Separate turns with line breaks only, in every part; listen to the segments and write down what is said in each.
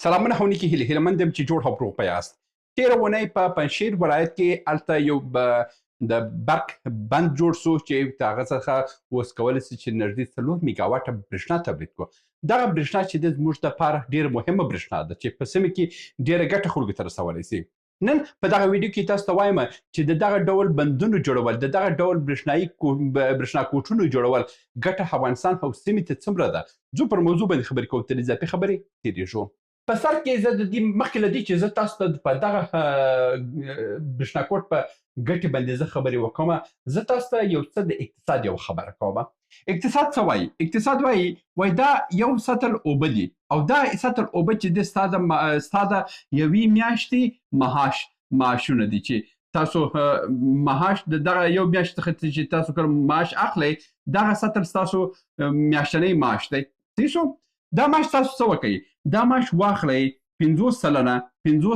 سلامونه هونیکي هیله مند یم چې جوړ او روغ یاست. تېره اونۍ په پنجشیر ولایت کې هلته یو د برق بند جوړ سو چې د هغه څخه اوس کولی سي چې نږدې 4 میګاواټه برېښنا تولید کړو. دغه برېښنا چې دی زموږ دپاره ډېره مهمه برېښنا ده چې په سیمه کې ډېره ګټه خلکو ته رسولی سي. نن په دغه ویډیو کې تاسو ته وایم چې د دغه ډول بندونو جوړول د دغه ډول برېښنا کوټونو جوړول ګټه افغانستان او سیمې ته څومره ده. زه پر موضوع باندې خبرې کوم، تر اضافي خبرې تېرېږو. په سر کې زه د دې مخکې له دې چې زه تاسو ته په دغه برېښنا کوټ په ګټې باندې زه خبرې وکړم، زه تاسو ته یو څه د اقتصاد یو خبره کوم. اقتصاد څه وایي؟ اقتصاد وایي دا یو سطل اوبه دي او دا سطل اوبه چې دی ستا د یوې میاشتې معاشونه دي چې تاسو معاش د دغه یو میاشت څخه چې تاسو کوم معاش اخلئ، دغه سطل ستاسو میاشتنی معاش دی. صحیح شو؟ دا معاش تاسو څه وکئ؟ دا معاش واخلئ 50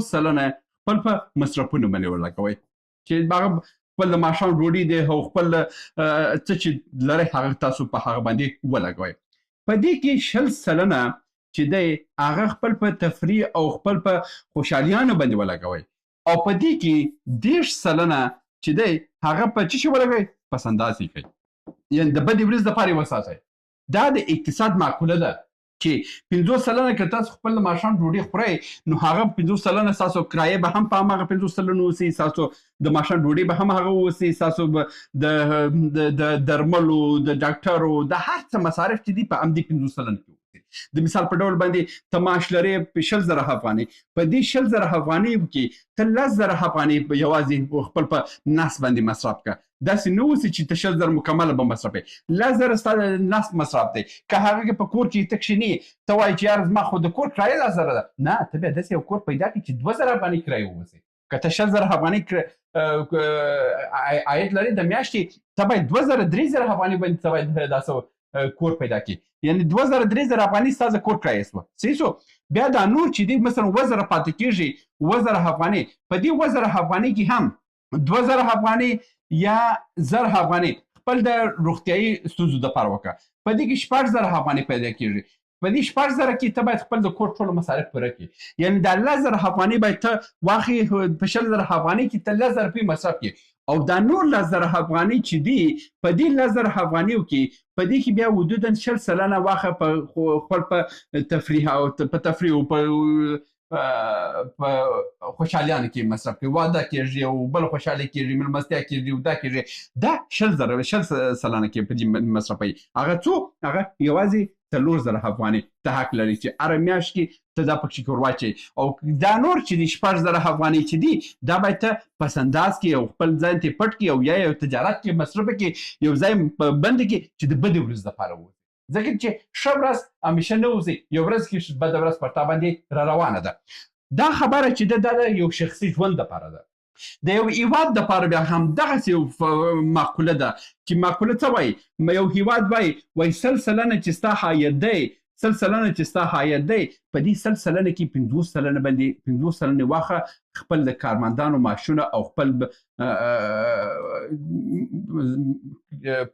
سلنه خپل په مصرفونو باندې ورلګوئ چې هغه خپل د ماښام ډوډۍ دی او خپل څه چې لرئ هغه تاسو په هغه باندې ولګوئ. په دې کې 20 سلنه چې دی هغه خپل په تفریح او خپل په خوشحالیانو باندې ولګوئ او په دې کې 10 سلنه چې دی هغه په څه شي ولګوئ؟ پس اندازې کوئ، یعنې د بدې ورځې دپاره یې وساتئ. دا د اقتصاد معقوله ده چې 50 سلنه که تاسو خپل د ماښام ډوډۍ خورئ نو هغه 50 سلنه ستاسو کرایه به هم په هماغه 50 سلنه اوسي، ستاسو د ماښام ډوډۍ به هم هغه اوسي، ستاسو به د درملو د ډاکټرو د هر څه مصارف چې دي په همدې 50 سلنه کې اوسي. د مثال په ډول باندې ته معاش لرې په 20,000 افغانۍ، په دې 20,000 افغانۍ کې ته 10,000 افغانۍ یوازې خپل په نس باندې مصرف کړه. داسې نه اوسي چې ته 20,000 مکمله به مصرف کړې، 10,000 ستا د نس مصرف دی. که هغه کې په کور کې ته کښېنې ته وایې چې یاره زما خو د کور کرایه 10,000 ده، نه ته بیا داسې یو کور پیدا کړې چې 2,000 افغانۍ کرایه واوسي. که ته 20,000 افغانۍ عاید لرې د میاشتې، ته باید 2,000 3,000 افغانۍ باندې ته باید داسې کور پیدا کړې، یعنې 2,000 3,000 افغانۍ ستا د کور کرایه شوه. صحیح شو؟ بیا دا نور چې دی مثلا 2,000 پاتې کېږي، 2,000 افغانۍ، په دې 2,000 افغانۍ کې هم 2,000 افغانۍ یا 1,000 افغانۍ خپل د روغتیایي ستونزو دپاره وکړه، په دې کې 6,000 افغانۍ پیدا کېږي. په دې 6,000 کې ته باید خپل د کور ټول مصارف پوره کړي، یعنې دا 10,000 افغانۍ باید ته واخلې، په 20,000 افغانۍ کې ته 10,000 روپۍ مصرف کړي او دا نور 10,000 افغانۍ چې دي په دې 10,000 افغانیو کې په دې کې بیا حدودا 20 سلنه واخه په خپل په تفریح او په تفریح او په خوشحالیانو کې مصرف کړي، واده کېږي او بل خوشحالي کېږي، مېلمستیا کېږي او دا کېږي. دا 20 سلنه کې په دې مصرفوي. هغه څو؟ هغه یوازې 4,000 افغانۍ ته حق لري چې هره میاشت کې ته دا پکې ور واچوي او دا نور چې دي 6,000 افغانۍ چې دي دا باید ته پس انداز کړي او خپل ځان ته پټ کړي او یا یو تجارت کې مصرف کړي، یو ځای بند کړي چې د بدې ورځې دپاره ووځي. ځکه چې ښه ورځ همیشه نه اوسي، یو ورځ کې بده ورځ پر تا باندې را روانه ده. دا خبره چې ده دا د یو شخصي ژوند دپاره ده. د یو هیواد دپاره بیا همدغسې یو معقوله ده چې معقوله څه وایي؟ یو هیواد وایي 100 سلنه چې ستا عاید دی، 100 سلنه چې ستا عاید دی، په دې 100 سلنه کې 50 سلنه باندې 50 سلنه واخه خپل د کارمندانو معاشونه او خپل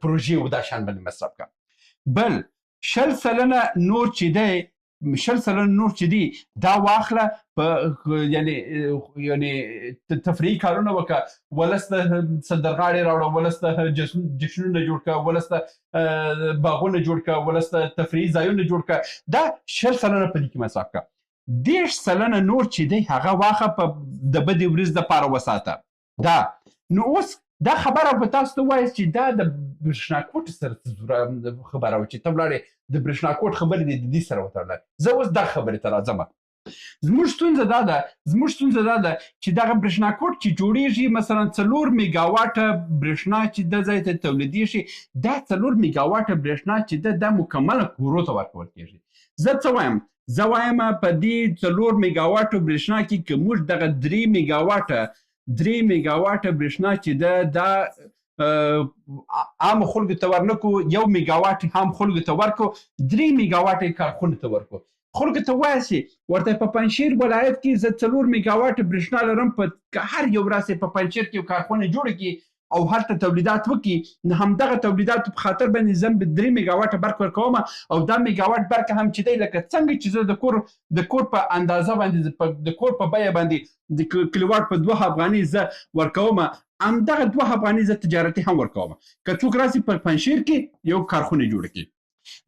پروژې او دا شان باندې مصرف کړه. بل 20 سلنه نور چې دی، 20 سلنه نور چې دي دا واخله په یعنې تفریحي کارونه وکړه، ولس ته سندرغاړې راوړه، ولس ته جشنونه جوړ کړه، ولس ته باغونه جوړ کړه، ولس ته تفریحي ځایونه جوړ کړه. دا 20 سلنه په دې کې مصرف کړه. 10 سلنه نور چې دی هغه واخه په د بدې ورځې دپاره وساته. دا نو اوس دا خبره به تاسو ته وایي چې دا د برېښنا کوټ سره خبره وه چې ته ولاړې د برېښنا کوټ خبرې دې د دې سره وتړله. زه اوس دغه خبرې ته راځم. زموږ ستونزه دا ده چې دغه برېښنا کوټ چې جوړېږي مثلا 4 میګاواټه برېښنا چې د ځای ته تولیدېږي، دا 4 میګاواټه برېښنا چې ده دا مکمله کورو ته ورکول کېږي. زه څه وایم؟ زه وایم په دې 4 میګاواټو برېښنا کې که موږ دغه 3 میګاواټه برېښنا چې ده دا عامو خلکو ته ورنکړو، 1 میګاواټ هم خلکو ته ورکړو، 3 میګاواټه یې کارخونو ته ورکړو. خلکو ته وایسي ورته په پنجشیر ولایت کې زه 4 میګاواټه برېښنا لرم، په هر یو راسې په پنجشیر کې یو کارخونه جوړه کړي او هلته تولیدات وکړي، نو همدغه تولیداتو په خاطر باندې زه 3 میګاواټه برق ورکوم، او دا میګاواټ برق هم چې دی لکه څنګه چې زه د کور په اندازه باندې د کور په بیه باندې د کیلوواټ په 2 افغانۍ زه ورکوم، همدغه 2 افغانۍ زه تجارتي هم ورکوم. که څوک راسي په پنجشیر کې یو کارخونه جوړه کړي،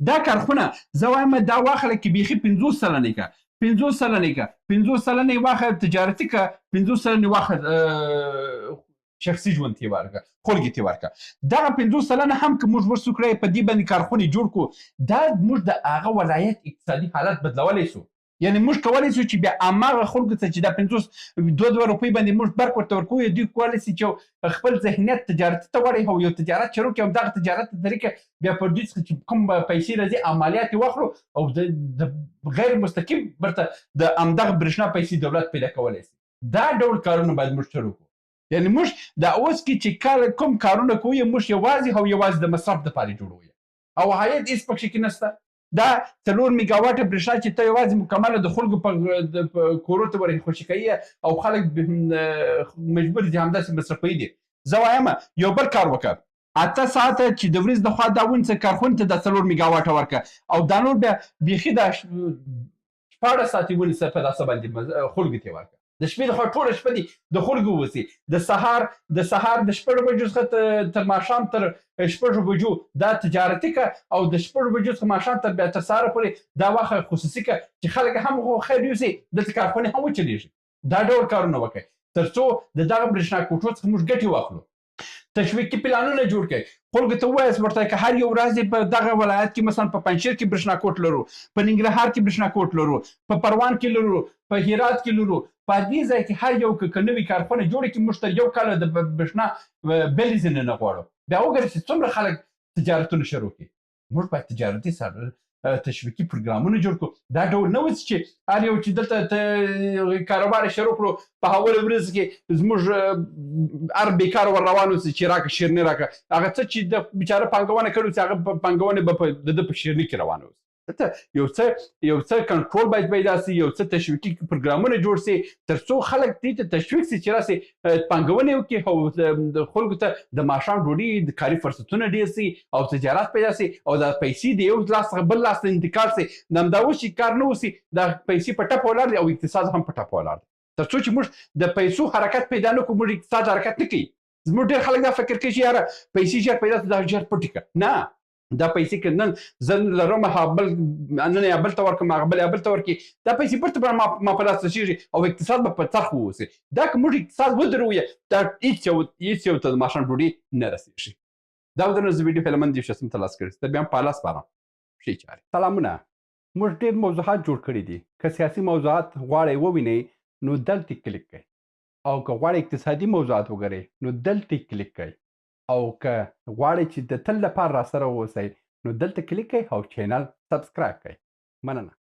دا کارخونه زه وایم دا واخله کې بیخي 50 سلنې که 50 سلنې واخله تجارتي که 50 سلنې واخله شخصي ژوند ته ورکړه، خلکو ته ورکړه. دغه 50 سلنه هم که موږ ورسو کړی په دې باندې کارخونې جوړ کړو، دا موږ د هغه ولایت اقتصادي حالت بدلولی سو. یعنی موږ کولی سو چې بیا هماغه خلکو ته چې دا 2 روپۍ باندې موږ برق ورته ورکوو، دوی کولی سي چې خپل ذهنیت تجارتي ته واړوي او یو تجارت شروع کړي، همدغه تجارت په طریقه بیا پر دوی څخه چې کوم پیسې راځي عملیات یې واخلو او د غیر مستقیم ورته د همدغه برېښنا پیسې دولت پیدا کولی سي. دا ډول کارونه باید موږ شروع کړو. یعنی موږ دا اوس کې چې کوم کارونه کوو موږ یوازې د مصرف دپاره جوړوو او عاید هېڅ پکښې کې نشته. دا 4 میګاواټه برېښنا چې ته یوازې مکمله د خلکو په کورو ته ور خوشي کوي او خلک مجبور دي همداسې مصرفوي دي. زه وایم یو بل کار وکړه، 8 ساعته چې د ورځې لخوا دا ونیسه کارخونې ته دا 4 میګاواټه ورکړه او دا نور بیا بیخي دا 14 ساعتې ونیسه په داسې باندې خلکو ته ورکړه. د شپې لخوا ټوله شپه دي د خلکو وسي، د سهار د 6 بجو څخه تر ماښام تر 6 بجو دا تجارتي که او د 6 بجو څخه ماښام تر بیا تر سهاره پورې دا وخت خصوصي که چې خلک هم خیر یوسي، دلته کارخونې هم وچلېږي. دا ډول کارونه وکړئ تر څو د دغه برېښنا کوټو څخه موږ ګټې واخلو. تشویقي پلانونه جوړ کړئ، خلکو ته ووایاست ورته که هر یو ورځ په دغه ولایت کې مثلا په پنجشیر کې برېښنا کوټ لرو، په ننګرهار کې برېښنا کوټ لرو، په پروان کې لرو، په هرات کې لرو، په دې ځای کې هر یو که نوې کارخونه جوړه کړي موږ تر 1 کال د برېښنا بلې ځینې نه غواړو. بیا وګورئ چې څومره خلک تجارتونه شروع کړي. موږ باید تجارتي تشویقي پروګرامونه جوړ کړو. دا ډول نه وسي چې هر یو چې دلته کاروبار شروع کړو په اوله ورځ کې زموږ هر بیکار ور روان اوسي چې راکړه شیرني راکړه، هغه څه چې د بیچاره پانګونه کړې چې هغه پانګونې به د ده په شیرني کې روانه اوسي. یو څه کنټرول باید پیدا سي، یو څه تشویقي پروګرامونه جوړ سي تر څو خلک دې ته تشویق سي چې راسي پانګونې وکړي او د خلکو ته د ماښام ډوډۍ د کاري فرصتونه ډېر سي او تجارت پیدا سي او دا پیسې د یو لاس څخه بل لاس ته انتقال سي. همدا اوس چې کار نه وسي دا پیسې په ټپه ولاړ دي او اقتصاد هم په ټپه ولاړ دی. تر څو چې موږ د پیسو حرکت پیدا نه کړو موږ اقتصاد حرکت نه کوي. زموږ ډېر خلک دا فکر کوي چې یاره پیسې ژر پیدا دا ژر پټې کړه. نه، دا پیسې که نن زه لرم نن یې بل ته ورکړم هغه بل یې بل ته ورکړي، دا پیسې بېرته ما په لاس رسېږي او اقتصاد به په څرخ ووسي. دا که موږ اقتصاد ودروو دا هېڅ یو ته د ماښام ډوډۍ نه رسېږي. دا ودرنه زه ویډیو هیلمند دیوشسم ته لاس کړی تر بیا هم په الله سپارم. ښې چارې. سلامونه. موږ ډېر موضوعات جوړ کړي دي. که سیاسي موضوعات غواړئ ووینئ نو دلته کلیک کړئ، او که غواړئ اقتصادي موضوعات وګورئ نو دلته کلیک کړئ، او که غواړئ چې د تل لپاره راسره واوسئ نو دلته کلیک کړئ او چینل سبسکرایب کړئ. مننه.